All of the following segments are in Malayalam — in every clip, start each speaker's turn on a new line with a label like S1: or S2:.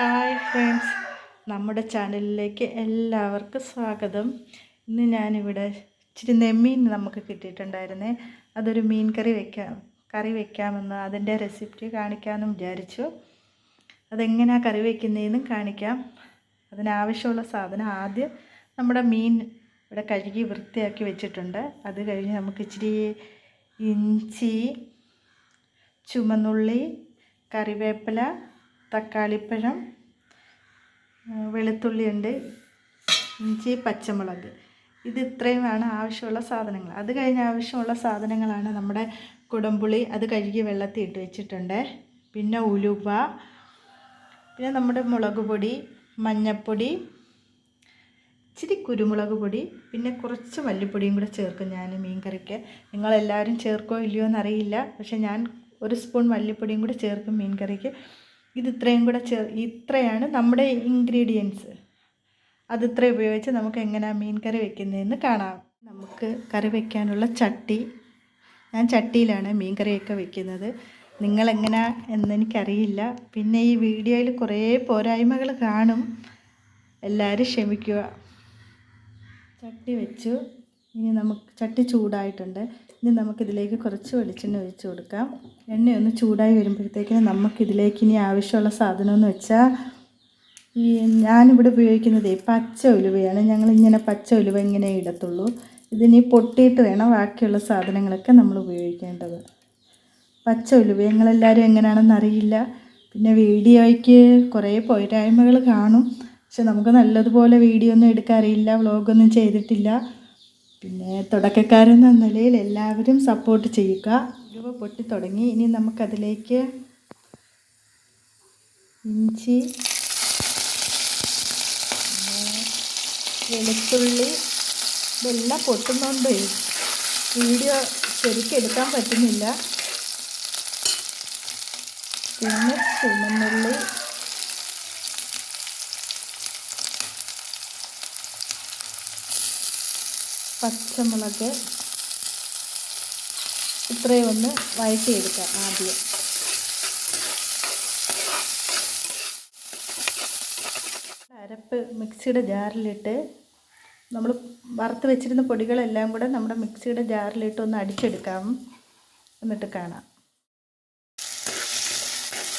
S1: ഹായ് ഫ്രണ്ട്സ്, നമ്മുടെ ചാനലിലേക്ക് എല്ലാവർക്കും സ്വാഗതം. ഇന്ന് ഞാനിവിടെ ഇച്ചിരി നെമ്മീൻ നമുക്ക് കിട്ടിയിട്ടുണ്ടായിരുന്നേ. അതൊരു മീൻ കറി വെക്കാമെന്ന് അതിൻ്റെ റെസിപ്പി കാണിക്കാമെന്ന് വിചാരിച്ചു. അതെങ്ങനെയാണ് കറി വയ്ക്കുന്നതെന്നും കാണിക്കാം. അതിനാവശ്യമുള്ള സാധനം ആദ്യം നമ്മുടെ മീൻ ഇവിടെ കഴുകി വൃത്തിയാക്കി വെച്ചിട്ടുണ്ട്. അത് കഴിഞ്ഞ് നമുക്ക് ഇച്ചിരി ഇഞ്ചി, ചുമന്നുള്ളി, കറിവേപ്പില, തക്കാളിപ്പഴം, വെളുത്തുള്ളിയുണ്ട്, ഇഞ്ചി, പച്ചമുളക്. ഇത് ഇത്രയുമാണ് ആവശ്യമുള്ള സാധനങ്ങൾ. അത് കഴിഞ്ഞ് ആവശ്യമുള്ള സാധനങ്ങളാണ് നമ്മുടെ കുടംപുളി, അത് കഴുകി വെള്ളത്തിൽ ഇട്ട് വെച്ചിട്ടുണ്ട്. പിന്നെ ഉലുവ, പിന്നെ നമ്മുടെ മുളക് പൊടി, മഞ്ഞൾപ്പൊടി, ഇച്ചിരി കുരുമുളക് പൊടി, പിന്നെ കുറച്ച് മല്ലിപ്പൊടിയും കൂടെ ചേർക്കും ഞാൻ മീൻ കറിക്ക്. നിങ്ങളെല്ലാവരും ചേർക്കോ ഇല്ലയോ എന്നറിയില്ല, പക്ഷേ ഞാൻ 1 സ്പൂൺ മല്ലിപ്പൊടിയും കൂടെ ചേർക്കും മീൻ കറിക്ക്. ഇത് ഇത്രയും കൂടെ ഇത്രയാണ് നമ്മുടെ ഇൻഗ്രീഡിയൻസ്. അതിത്ര ഉപയോഗിച്ച് നമുക്ക് എങ്ങനെയാണ് മീൻ കറി വെക്കുന്നതെന്ന് കാണാം. നമുക്ക് കറി വയ്ക്കാനുള്ള ചട്ടി, ഞാൻ ചട്ടിയിലാണ് മീൻ കറിയൊക്കെ വെക്കുന്നത്. നിങ്ങളെങ്ങനെയാണ് എന്നെനിക്കറിയില്ല. പിന്നെ ഈ വീഡിയോയിൽ കുറേ പോരായ്മകൾ കാണും, എല്ലാവരും ക്ഷമിക്കുക. ചട്ടി വെച്ചു. ഇനി നമുക്ക് ചട്ടി ചൂടായിട്ടുണ്ട്. ഇനി നമുക്കിതിലേക്ക് കുറച്ച് വെളിച്ചെണ്ണ ഒഴിച്ച് കൊടുക്കാം. എണ്ണയൊന്ന് ചൂടായി വരുമ്പോഴത്തേക്കിന് നമുക്കിതിലേക്ക് ഇനി ആവശ്യമുള്ള സാധനമെന്ന് വെച്ചാൽ ഞാനിവിടെ ഉപയോഗിക്കുന്നത് പച്ച ഉലുവയാണ്. ഞങ്ങളിങ്ങനെ പച്ച ഉലുവ ഇങ്ങനെ ഇടത്തുള്ളൂ. ഇതിനി പൊട്ടിയിട്ട് വേണം ബാക്കിയുള്ള സാധനങ്ങളൊക്കെ നമ്മൾ ഉപയോഗിക്കേണ്ടത്. പച്ച ഉലുവ ഞങ്ങളെല്ലാവരും എങ്ങനെയാണെന്ന് അറിയില്ല. പിന്നെ വീഡിയോയ്ക്ക് കുറേ പോരായ്മകൾ കാണും, പക്ഷെ നമുക്ക് നല്ലതുപോലെ വീഡിയോ ഒന്നും എടുക്കാറില്ല, വ്ളോഗൊന്നും ചെയ്തിട്ടില്ല. പിന്നെ തുടക്കക്കാരെന്ന നിലയിൽ എല്ലാവരും സപ്പോർട്ട് ചെയ്യുക. ഉലുവ പൊട്ടി തുടങ്ങി. ഇനി നമുക്കതിലേക്ക് ഇഞ്ചി, വെളുത്തുള്ളി, ഇതെല്ലാം പൊട്ടുന്നുണ്ട്. വീഡിയോ ശരിക്കും എടുക്കാൻ പറ്റുന്നില്ല. പിന്നെ ചുമന്നുള്ളി, പച്ചമുളക്, ഇത്രയും ഒന്ന് വഴറ്റിയെടുക്കാം. ആദ്യം അരപ്പ് മിക്സിയുടെ ജാറിലിട്ട് നമ്മൾ വറുത്ത് വെച്ചിരുന്ന പൊടികളെല്ലാം കൂടെ നമ്മുടെ മിക്സിയുടെ ജാറിലിട്ട് ഒന്ന് അടിച്ചെടുക്കാം. എന്നിട്ട് കാണാം.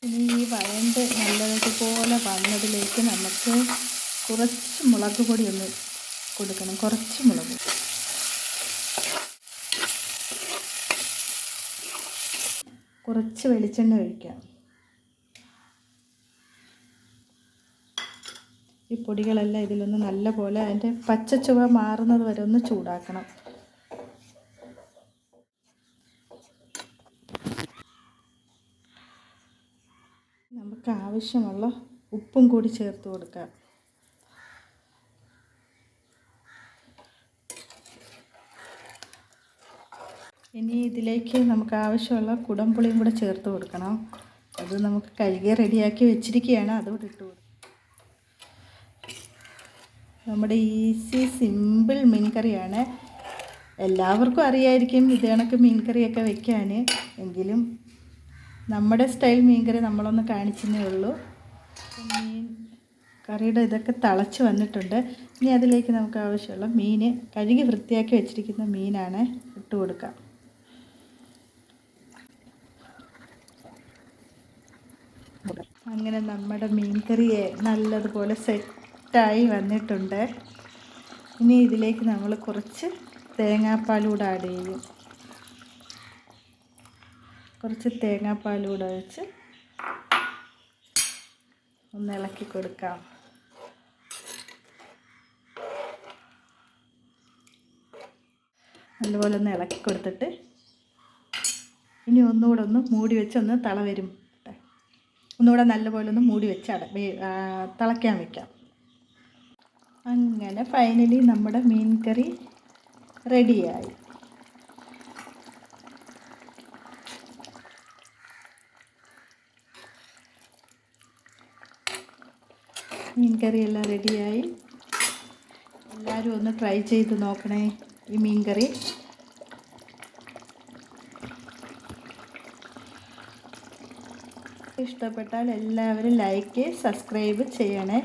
S1: ഇനി ഈ വഴണ്ട് നല്ലതുപോലെ വന്നതിലേക്ക് നമുക്ക് കുറച്ച് മുളക് പൊടി ഒന്ന് കൊടുക്കണം. കുറച്ച് മുളക്, കുറച്ച് വെളിച്ചെണ്ണ ഒഴിക്കാം. ഈ പൊടികളെല്ലാം ഇതിലൊന്ന് നല്ലപോലെ അതിൻ്റെ പച്ച ചുവ മാറുന്നത് വരെ ഒന്ന് ചൂടാക്കണം. നമുക്ക് ആവശ്യമുള്ള ഉപ്പും കൂടി ചേർത്ത് കൊടുക്കാം. ഇനി ഇതിലേക്ക് നമുക്ക് ആവശ്യമുള്ള കുടംപുളിയും കൂടെ ചേർത്ത് കൊടുക്കണം. അത് നമുക്ക് കഴുകി റെഡിയാക്കി വെച്ചിരിക്കുകയാണ്, അതുകൂടെ ഇട്ട് കൊടുക്കും. നമ്മുടെ ഈസി സിമ്പിൾ മീൻ കറിയാണ്. എല്ലാവർക്കും അറിയായിരിക്കും ഇത് കണക്ക് മീൻ കറിയൊക്കെ വെക്കാൻ. എങ്കിലും നമ്മുടെ സ്റ്റൈൽ മീൻ കറി നമ്മളൊന്ന് കാണിച്ചതേ ഉള്ളൂ. മീൻ കറിയുടെ ഇതൊക്കെ തിളച്ച് വന്നിട്ടുണ്ട്. ഇനി അതിലേക്ക് നമുക്ക് ആവശ്യമുള്ള മീൻ, കഴുകി വൃത്തിയാക്കി വെച്ചിരിക്കുന്ന മീനാണ് ഇട്ട് കൊടുക്കാം. അങ്ങനെ നമ്മുടെ മീൻ കറി നല്ലതുപോലെ സെറ്റായി വന്നിട്ടുണ്ട്. ഇനി ഇതിലേക്ക് നമ്മൾ കുറച്ച് തേങ്ങാപ്പാലൂടെ ആഡ് ചെയ്യും. കുറച്ച് തേങ്ങാപ്പാലൂടെ ഒഴിച്ച് ഒന്ന് ഇളക്കി കൊടുക്കാം. നല്ലപോലെ ഒന്ന് ഇളക്കി കൊടുത്തിട്ട് ഇനി ഒന്നുകൂടെ ഒന്ന് മൂടി വെച്ച് ഒന്ന് തള വരും. ഒന്നുകൂടെ നല്ലപോലെ ഒന്ന് മൂടി വെച്ച് തിളയ്ക്കാൻ വയ്ക്കാം. അങ്ങനെ ഫൈനലി നമ്മുടെ മീൻ കറി റെഡിയായി. മീൻ കറിയെല്ലാം റെഡിയായി. എല്ലാവരും ഒന്ന് ട്രൈ ചെയ്ത് നോക്കണേ ഈ മീൻ കറി. ഇഷ്ടപ്പെട്ടാൽ എല്ലാവരും ലൈക്ക് സബ്സ്ക്രൈബ് ചെയ്യണേ.